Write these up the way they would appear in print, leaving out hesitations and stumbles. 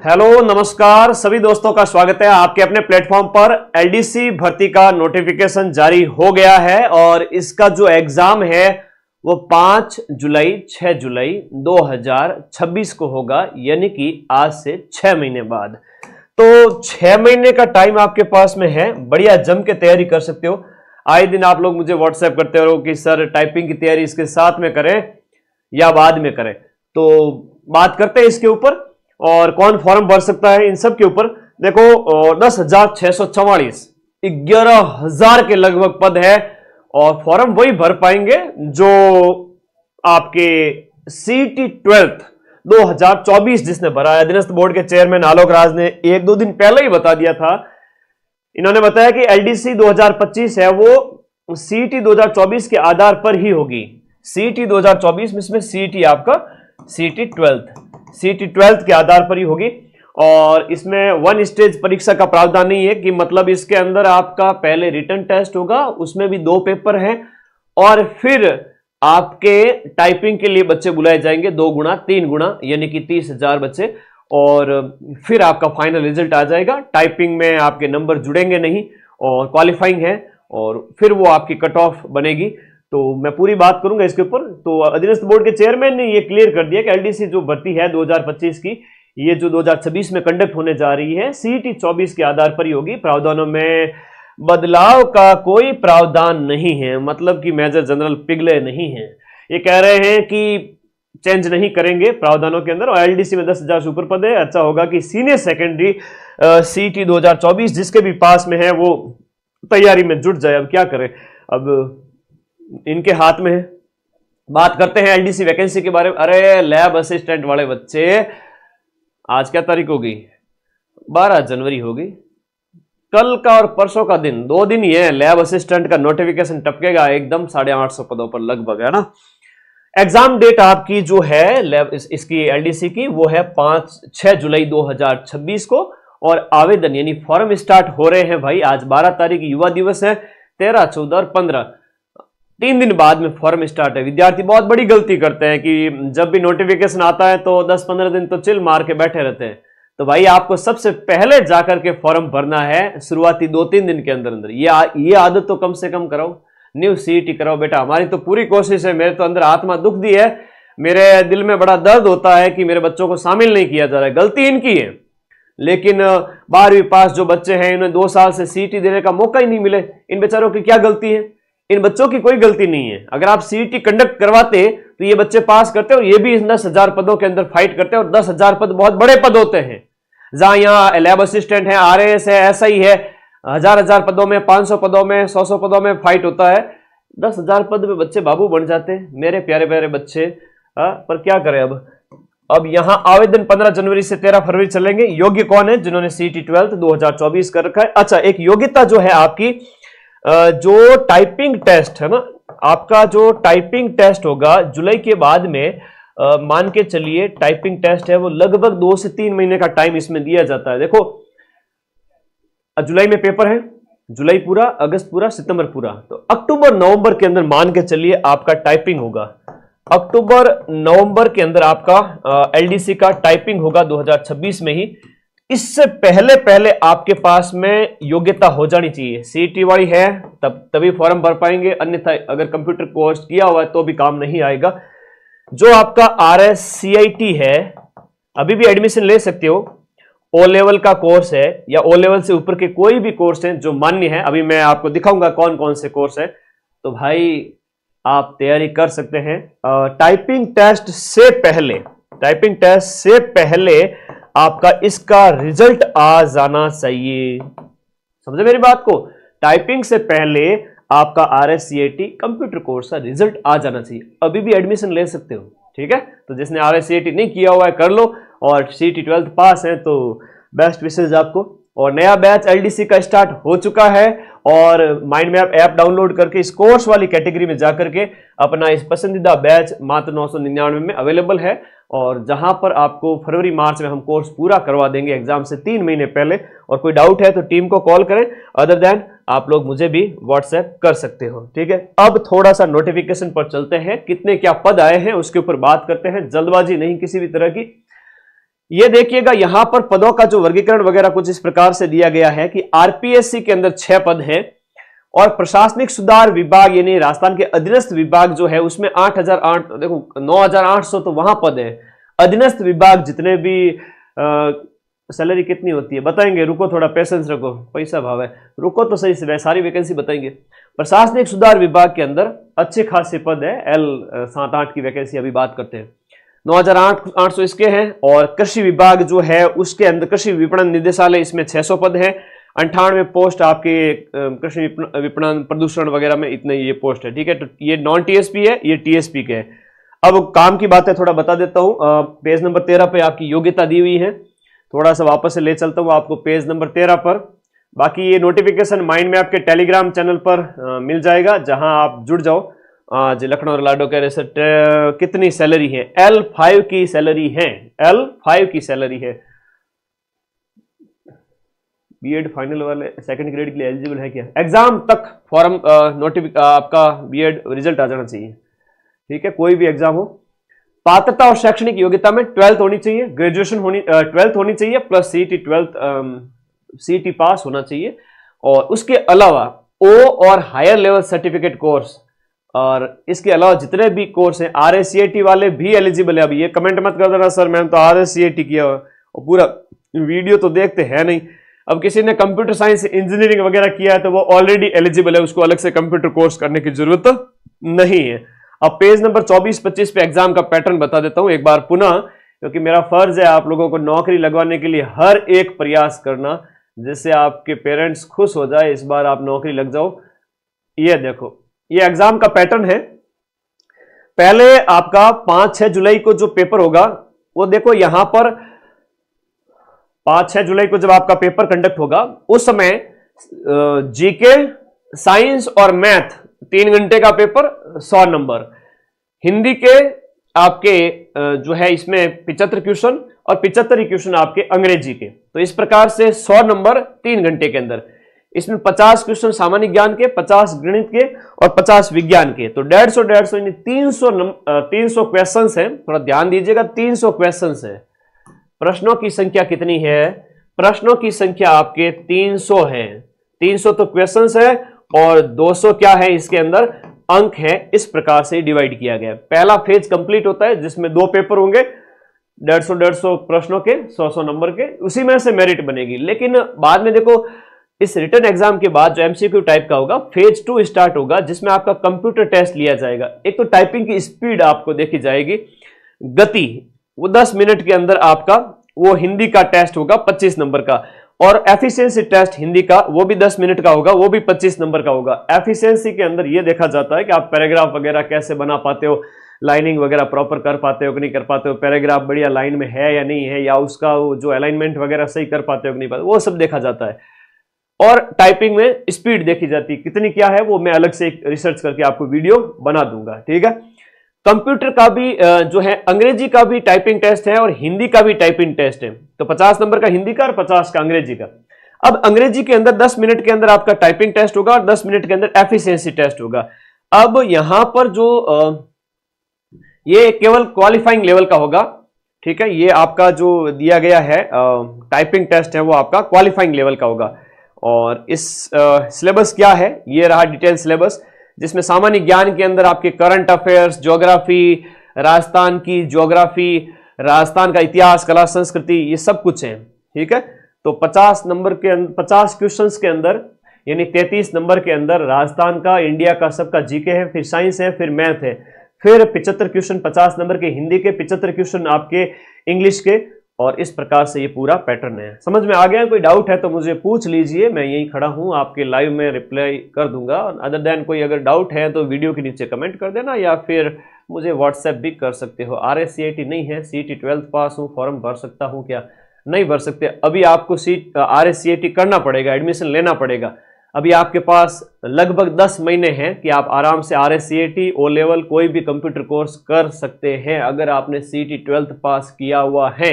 Hello नमस्कार सभी दोस्तों का स्वागत है आपके अपने प्लेटफॉर्म पर। एलडीसी भर्ती का नोटिफिकेशन जारी हो गया है और इसका जो एग्जाम है वो 5 जुलाई 6 जुलाई 2026 को होगा, यानी कि आज से 6 महीने बाद। तो 6 महीने का टाइम आपके पास में है, बढ़िया जम के तैयारी कर सकते हो। आए दिन आप लोग मुझे व्हाट्सएप करते रहो कि सर टाइपिंग की तैयारी इसके साथ में करें या बाद में करें, तो बात करते हैं इसके ऊपर और कौन फॉर्म भर सकता है इन सब के ऊपर। देखो 10,644 11,000 के लगभग पद है और फॉर्म वही भर पाएंगे जो आपके सीटी 12th 2024 जिसने भरा है। अधीनस्थ बोर्ड के चेयरमैन आलोक राज ने 1-2 दिन पहले ही बता दिया था। इन्होंने बताया कि एलडीसी 2025 है वो सीटी 2024 के आधार पर ही होगी। सीटी 2024 में इसमें सीटी आपका सीटी 12th के आधार पर ही होगी और इसमें 1 स्टेज परीक्षा का प्रावधान नहीं है कि मतलब इसके अंदर आपका पहले रिटन टेस्ट होगा, उसमें भी 2 पेपर हैं और फिर आपके टाइपिंग के लिए बच्चे बुलाए जाएंगे 2 गुना 3 गुना, यानी कि 30,000 बच्चे, और फिर आपका फाइनल रिजल्ट आ जाएगा। टाइपिंग में आपके नंबर जुड़ेंगे नहीं और क्वालिफाइंग है और फिर वो आपकी कट ऑफ बनेगी। तो मैं पूरी बात करूंगा इसके ऊपर। तो अधीनस्थ बोर्ड के चेयरमैन ने ये क्लियर कर दिया कि एलडीसी जो भर्ती है 2025 की, ये जो 2026 में कंडक्ट होने जा रही है सीटी 24 के आधार पर ही होगी। प्रावधानों में बदलाव का कोई प्रावधान नहीं है, मतलब कि मेजर जनरल पिघले नहीं है। ये कह रहे हैं कि चेंज नहीं करेंगे प्रावधानों के अंदर। और एलडीसी में 10,000 सुपर पद है। अच्छा होगा कि सीनियर सेकेंडरी सीटी 2024 जिसके भी पास में है वो तैयारी में जुट जाए। अब क्या करें, अब इनके हाथ में है। बात करते हैं एलडीसी वैकेंसी के बारे में। अरे लैब असिस्टेंट वाले बच्चे, आज क्या तारीख होगी? 12 जनवरी होगी। कल का और परसों का दिन, 2 दिन ही है, लैब असिस्टेंट का नोटिफिकेशन टपकेगा एकदम 850 पदों पर लगभग, है ना। एग्जाम डेट आपकी जो है लैब इसकी एलडीसी की वो है 5-6 जुलाई 2026 को और आवेदन यानी फॉर्म स्टार्ट हो रहे हैं भाई। आज 12 तारीख युवा दिवस है, 13, 14 और 15 3 दिन बाद में फॉर्म स्टार्ट है। विद्यार्थी बहुत बड़ी गलती करते हैं कि जब भी नोटिफिकेशन आता है तो 10-15 दिन तो चिल मार के बैठे रहते हैं। तो भाई आपको सबसे पहले जाकर के फॉर्म भरना है शुरुआती 2-3 दिन के अंदर अंदर। ये आदत तो कम से कम कराओ, न्यू सीटी कराओ बेटा। हमारी तो पूरी कोशिश है, मेरे तो अंदर आत्मा दुख दी है, मेरे दिल में बड़ा दर्द होता है कि मेरे बच्चों को शामिल नहीं किया जा रहा है। गलती इनकी है, लेकिन 12वीं पास जो बच्चे हैं इन्हें 2 साल से सीटी देने का मौका ही नहीं मिले। इन बेचारों की क्या गलती है? इन बच्चों की कोई गलती नहीं है। अगर आप सीईटी कंडक्ट करवाते तो ये बच्चे पास करते और ये भी 10,000 पदों के अंदर फाइट करते और 10,000 पद बहुत बड़े पद होते हैं। जहां यहाँ लैब असिस्टेंट है, आरएएस है, ऐसा ही है, 1000 पदों में, 500 पदों में, 100 पदों में फाइट होता है। 10,000 पद में बच्चे बाबू बन जाते हैं, मेरे प्यारे प्यारे बच्चे। पर क्या करें अब यहां आवेदन 15 जनवरी से 13 फरवरी चलेंगे। योग्य कौन है? जिन्होंने सीटी 12 2024 कर रखा है। अच्छा, एक योग्यता जो है आपकी, जो टाइपिंग टेस्ट है ना, आपका जो टाइपिंग टेस्ट होगा जुलाई के बाद में, मान के चलिए टाइपिंग टेस्ट है वो लगभग 2 से 3 महीने का टाइम इसमें दिया जाता है। देखो जुलाई में पेपर है, जुलाई पूरा, अगस्त पूरा, सितंबर पूरा, तो अक्टूबर नवंबर के अंदर मान के चलिए आपका टाइपिंग होगा। अक्टूबर नवंबर के अंदर आपका एलडीसी का टाइपिंग होगा 2026 में ही। इससे पहले आपके पास में योग्यता हो जानी चाहिए। सीटी वाली है तभी फॉर्म भर पाएंगे, अन्यथा अगर कंप्यूटर कोर्स किया हुआ है तो भी काम नहीं आएगा। जो आपका RSCIT है अभी भी एडमिशन ले सकते हो। O लेवल का कोर्स है या O लेवल से ऊपर के कोई भी कोर्स है जो मान्य है, अभी मैं आपको दिखाऊंगा कौन कौन से कोर्स है, तो भाई आप तैयारी कर सकते हैं। टाइपिंग टेस्ट से पहले आपका इसका रिजल्ट आ जाना चाहिए। समझे मेरी बात को? टाइपिंग से पहले आपका RSCIT कंप्यूटर कोर्स का रिजल्ट आ जाना चाहिए। अभी भी एडमिशन ले सकते हो, ठीक है। तो जिसने RSCIT नहीं किया हुआ है कर लो, और सीटी 12 पास है तो बेस्ट विशेष आपको। और नया बैच एलडीसी का स्टार्ट हो चुका है और माइंड मैप ऐप डाउनलोड करके इस कोर्स वाली कैटेगरी में जाकर के अपना इस पसंदीदा बैच मात्र 999 में अवेलेबल है। और जहां पर आपको फरवरी मार्च में हम कोर्स पूरा करवा देंगे एग्जाम से 3 महीने पहले। और कोई डाउट है तो टीम को कॉल करें, अदर देन आप लोग मुझे भी व्हाट्सएप कर सकते हो, ठीक है। अब थोड़ा सा नोटिफिकेशन पर चलते हैं, कितने क्या पद आए हैं उसके ऊपर बात करते हैं, जल्दबाजी नहीं किसी भी तरह की। ये देखिएगा यहां पर पदों का जो वर्गीकरण वगैरह कुछ इस प्रकार से दिया गया है कि आरपीएससी के अंदर 6 पद हैं और प्रशासनिक सुधार विभाग यानी राजस्थान के अधीनस्थ विभाग जो है उसमें 8008 देखो 9800 तो वहां पद है। अधीनस्थ विभाग जितने भी सैलरी कितनी होती है बताएंगे, रुको थोड़ा पेशेंस रखो, पैसा भाव है, रुको तो सही से सारी वैकेंसी बताएंगे। प्रशासनिक सुधार विभाग के अंदर अच्छे खासे पद है, L 7-8 की वैकेंसी अभी बात करते हैं, 9800 इसके हैं। और कृषि विभाग जो है उसके अंदर कृषि विपणन निदेशालय, इसमें 600 पद है, 98 पोस्ट आपके कृषि विपणन प्रदूषण वगैरह में इतने ये पोस्ट है, ठीक है। तो ये नॉन टीएसपी है, ये टीएसपी के है। अब काम की बातें थोड़ा बता देता हूं। पेज नंबर 13 पे आपकी योग्यता दी हुई है, थोड़ा सा वापस से ले चलता हूं आपको पेज नंबर 13 पर। बाकी ये नोटिफिकेशन माइंड में आपके टेलीग्राम चैनल पर मिल जाएगा, जहां आप जुड़ जाओ। आज लखनऊ और लाडो कह रहे सर कितनी सैलरी है? L5 की सैलरी है, L5 की सैलरी है। बीएड फाइनल वाले सेकंड ग्रेड के लिए एलिजिबल है क्या? एग्जाम तक फॉर्म आपका बीएड रिजल्ट आ जाना चाहिए, ठीक है, कोई भी एग्जाम हो। पात्रता और शैक्षणिक योग्यता में 12th होनी चाहिए, ग्रेजुएशन होनी 12th होनी चाहिए प्लस सीईटी 12th सीईटी पास होना चाहिए। और उसके अलावा ओ और हायर लेवल सर्टिफिकेट कोर्स, और इसके अलावा जितने भी कोर्स हैं RSCAT वाले भी एलिजिबल है। अभी ये कमेंट मत कर देना सर मैंने तो RSCAT किया और पूरा वीडियो तो देखते हैं नहीं। अब किसी ने कंप्यूटर साइंस इंजीनियरिंग वगैरह किया है तो वो ऑलरेडी एलिजिबल है, उसको अलग से कंप्यूटर कोर्स करने की जरूरत नहीं है। अब पेज नंबर 24-25 पे एग्जाम का पैटर्न बता देता हूं एक बार पुनः, क्योंकि मेरा फर्ज है आप लोगों को नौकरी लगवाने के लिए हर एक प्रयास करना, जिससे आपके पेरेंट्स खुश हो जाए, इस बार आप नौकरी लग जाओ। ये देखो ये एग्जाम का पैटर्न है। पहले आपका 5-6 जुलाई को जो पेपर होगा वो देखो यहां पर 5-6 जुलाई को जब आपका पेपर कंडक्ट होगा उस समय जीके, साइंस और मैथ 3 घंटे का पेपर 100 नंबर, हिंदी के आपके जो है इसमें 75 क्वेश्चन और 75 क्वेश्चन आपके अंग्रेजी के। तो इस प्रकार से 100 नंबर 3 घंटे के अंदर। इसमें 50 क्वेश्चन सामान्य ज्ञान के, 50 गणित के और 50 विज्ञान के। तो 150 यानी 300 क्वेश्चन है। थोड़ा ध्यान दीजिएगा, 300 क्वेश्चन है। प्रश्नों की संख्या कितनी है? प्रश्नों की संख्या आपके 300 है। 300 तो क्वेश्चन है और 200 क्या है इसके अंदर अंक है। इस प्रकार से डिवाइड किया गया। पहला फेज कंप्लीट होता है जिसमें 2 पेपर होंगे, 150 प्रश्नों के, 100 नंबर के, उसी में से मेरिट बनेगी। लेकिन बाद में देखो इस रिटन एग्जाम के बाद जो एमसीक्यू टाइप का होगा, फेज 2 स्टार्ट होगा जिसमें आपका कंप्यूटर टेस्ट लिया जाएगा। एक तो टाइपिंग की स्पीड आपको देखी जाएगी, गति वो 10 मिनट के अंदर आपका वो हिंदी का टेस्ट होगा 25 नंबर का, और एफिशिएंसी टेस्ट हिंदी का वो भी 10 मिनट का होगा, वो भी 25 नंबर का होगा। एफिशिएंसी के अंदर ये देखा जाता है कि आप पैराग्राफ वगैरह कैसे बना पाते हो, लाइनिंग वगैरह प्रॉपर कर पाते हो कि नहीं कर पाते हो, पैराग्राफ बढ़िया लाइन में है या नहीं है, या उसका जो अलाइनमेंट वगैरह सही कर पाते हो कि नहीं पाते, वो सब देखा जाता है। और टाइपिंग में स्पीड देखी जाती है, कितनी क्या है वो मैं अलग से एक रिसर्च करके आपको वीडियो बना दूंगा, ठीक है। कंप्यूटर का भी जो है अंग्रेजी का भी टाइपिंग टेस्ट है और हिंदी का भी टाइपिंग टेस्ट है। तो 50 नंबर का हिंदी का और 50 का अंग्रेजी का। अब अंग्रेजी के अंदर 10 मिनट के अंदर आपका टाइपिंग टेस्ट होगा और 10 मिनट के अंदर एफिशिएंसी टेस्ट होगा। अब यहां पर जो ये केवल क्वालिफाइंग लेवल का होगा, ठीक है। ये आपका जो दिया गया है टाइपिंग टेस्ट है वो आपका क्वालिफाइंग लेवल का होगा। और इस सिलेबस क्या है, ये रहा डिटेल सिलेबस, जिसमें सामान्य ज्ञान के अंदर आपके करंट अफेयर्स, ज्योग्राफी, राजस्थान की ज्योग्राफी, राजस्थान का इतिहास, कला, संस्कृति, ये सब कुछ है, ठीक है। तो 50 नंबर के 50 क्वेश्चंस के अंदर यानी 33 नंबर के अंदर राजस्थान का, इंडिया का सबका जीके है, फिर साइंस है, फिर मैथ है, फिर 75 क्वेश्चन 50 नंबर के हिंदी के, 75 क्वेश्चन आपके इंग्लिश के, और इस प्रकार से ये पूरा पैटर्न है। समझ में आ गया? कोई डाउट है तो मुझे पूछ लीजिए, मैं यहीं खड़ा हूं, आपके लाइव में रिप्लाई कर दूंगा। अदर देन कोई अगर डाउट है तो वीडियो के नीचे कमेंट कर देना, या फिर मुझे व्हाट्सएप भी कर सकते हो। RSCAT नहीं है, CET 12th पास हूं, फॉर्म भर सकता हूं क्या? नहीं भर सकते। अभी आपको RSCAT करना पड़ेगा, एडमिशन लेना पड़ेगा। अभी आपके पास लगभग 10 महीने हैं कि आप आराम से RSCAT, O लेवल कोई भी कंप्यूटर कोर्स कर सकते हैं अगर आपने CET 12th पास किया हुआ है।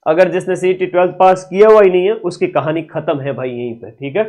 अगर जिसने CET 12th पास किया हुआ ही नहीं है उसकी कहानी खत्म है भाई यहीं पे, ठीक है।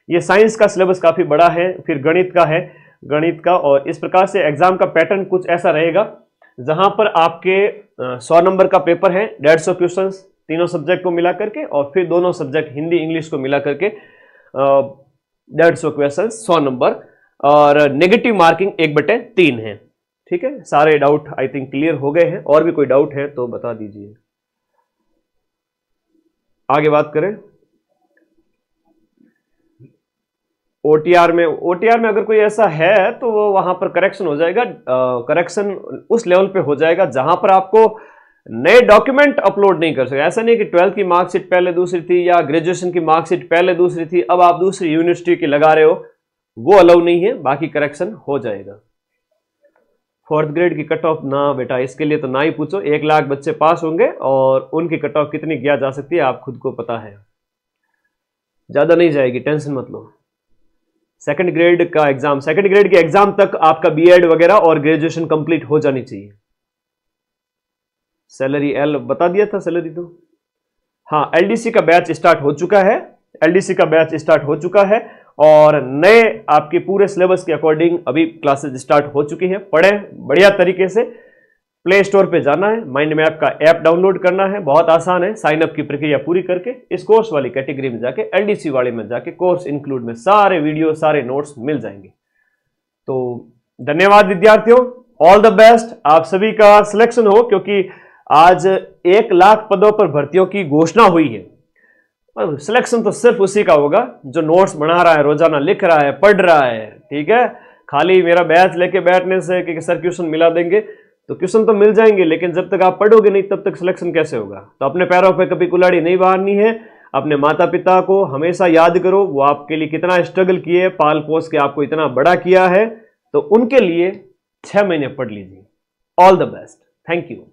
ये साइंस का सिलेबस काफी बड़ा है, फिर गणित का है, गणित का, और इस प्रकार से एग्जाम का पैटर्न कुछ ऐसा रहेगा। जहां पर आपके 100 नंबर का पेपर है, 150 क्वेश्चंस तीनों सब्जेक्ट को मिला करके, और फिर दोनों सब्जेक्ट हिंदी इंग्लिश को मिला करके 150 क्वेश्चन 100 नंबर, और नेगेटिव मार्किंग 1/3 है। ठीक है, सारे डाउट आई थिंक क्लियर हो गए हैं। और भी कोई डाउट है तो बता दीजिए। आगे बात करें ओटीआर में अगर कोई ऐसा है तो वो वहां पर करेक्शन हो जाएगा। करेक्शन उस लेवल पे हो जाएगा जहां पर आपको नए डॉक्यूमेंट अपलोड नहीं कर सकते। ऐसा नहीं कि 12th की मार्कशीट पहले दूसरी थी या ग्रेजुएशन की मार्कशीट पहले दूसरी थी, अब आप दूसरी यूनिवर्सिटी की लगा रहे हो, वो अलाउ नहीं है। बाकी करेक्शन हो जाएगा। 4th ग्रेड की कट ऑफ ना बेटा, इसके लिए तो ना ही पूछो। 1 लाख बच्चे पास होंगे और उनकी कट ऑफ कितनी किया जा सकती है आप खुद को पता है, ज्यादा नहीं जाएगी, टेंशन मत लो। 2nd ग्रेड का एग्जाम, 2nd ग्रेड के एग्जाम तक आपका बीएड वगैरह और ग्रेजुएशन कंप्लीट हो जानी चाहिए। सैलरी एल बता दिया था, सैलरी तो हाँ। एलडीसी का बैच स्टार्ट हो चुका है, और नए आपके पूरे सिलेबस के अकॉर्डिंग अभी क्लासेस स्टार्ट हो चुकी हैं। पढ़ें बढ़िया तरीके से। प्ले स्टोर पे जाना है, माइंड मैप का ऐप डाउनलोड करना है, बहुत आसान है। साइन अप की प्रक्रिया पूरी करके इस कोर्स वाली कैटेगरी में जाके, एलडीसी वाले में जाके, कोर्स इंक्लूड में सारे वीडियो सारे नोट्स मिल जाएंगे। तो धन्यवाद विद्यार्थियों, ऑल द बेस्ट। आप सभी का सिलेक्शन हो, क्योंकि आज 1 लाख पदों पर भर्तियों की घोषणा हुई है। और सिलेक्शन तो सिर्फ उसी का होगा जो नोट्स बना रहा है, रोजाना लिख रहा है, पढ़ रहा है। ठीक है, खाली मेरा बैच लेके बैठने से कि सर क्वेश्चन मिला देंगे, तो क्वेश्चन तो मिल जाएंगे, लेकिन जब तक आप पढ़ोगे नहीं तब तक सिलेक्शन कैसे होगा। तो अपने पैरों पे कभी कुल्हाड़ी नहीं मारनी है। अपने माता पिता को हमेशा याद करो, वो आपके लिए कितना स्ट्रगल किए, पाल पोस के आपको इतना बड़ा किया है। तो उनके लिए 6 महीने पढ़ लीजिए। All the best, thank you.